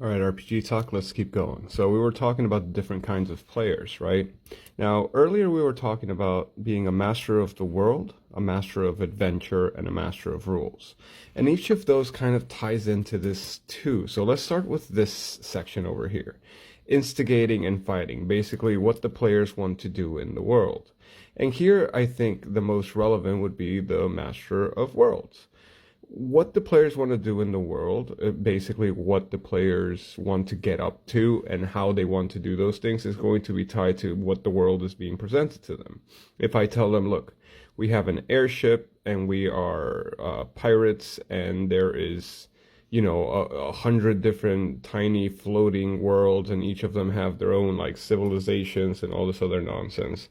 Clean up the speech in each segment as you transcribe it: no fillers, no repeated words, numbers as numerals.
All right, RPG Talk, let's keep going. So we were talking about the different kinds of players, right? Now, earlier we were talking about being a master of the world, a master of adventure, and a master of rules. And each of those kind of ties into this too. So let's start with this section over here. Instigating and fighting, basically what the players want to do in the world. And here I think the most relevant would be the master of worlds. What the players want to do in the world, basically what the players want to get up to and how they want to do those things is going to be tied to what the world is being presented to them. If I tell them, look, we have an airship and we are pirates and there is, a hundred different tiny floating worlds and each of them have their own like civilizations and all this other nonsense.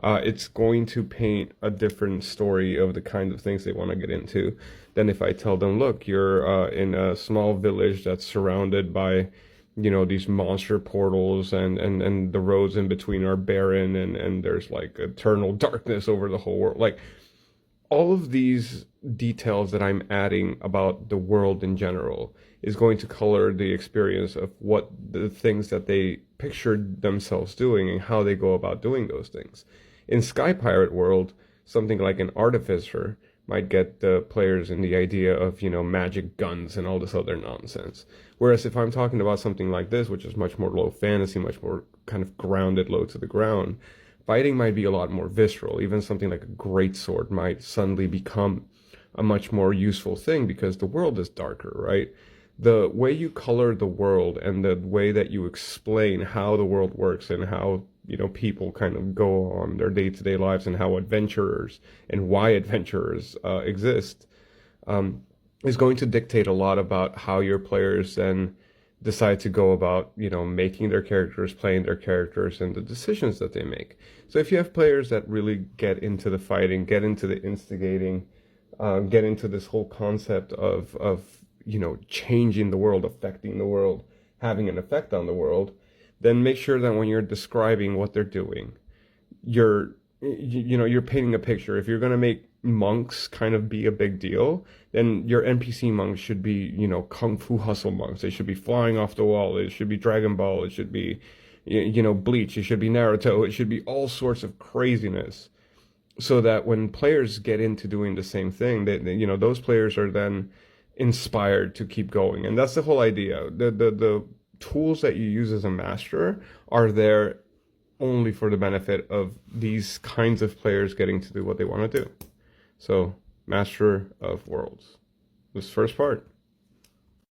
It's going to paint a different story of the kind of things they want to get into than if I tell them, look, you're in a small village that's surrounded by, these monster portals and the roads in between are barren and there's like eternal darkness over the whole world. Like all of these details that I'm adding about the world in general is going to color the experience of what the things that they pictured themselves doing and how they go about doing those things. In Sky Pirate World, something like an artificer might get the players in the idea of, magic guns and all this other nonsense. Whereas if I'm talking about something like this, which is much more low fantasy, much more kind of grounded, low to the ground, fighting might be a lot more visceral. Even something like a greatsword might suddenly become a much more useful thing because the world is darker, right? The way you color the world and the way that you explain how the world works and how people kind of go on their day-to-day lives and how adventurers and why adventurers exist is going to dictate a lot about how your players then decide to go about making their characters, playing their characters, and the decisions that they make. So if you have players that really get into the fighting, get into the instigating, get into this whole concept of changing the world, affecting the world, having an effect on the world, then make sure that when you're describing what they're doing, you're painting a picture. If you're going to make monks kind of be a big deal, then your NPC monks should be, kung fu hustle monks. They should be flying off the wall. It should be Dragon Ball. It should be, Bleach. It should be Naruto. It should be all sorts of craziness. So that when players get into doing the same thing, those players are then inspired to keep going. And that's the whole idea. The tools that you use as a master are there only for the benefit of these kinds of players getting to do what they want to do. So, Master of Worlds. This first part.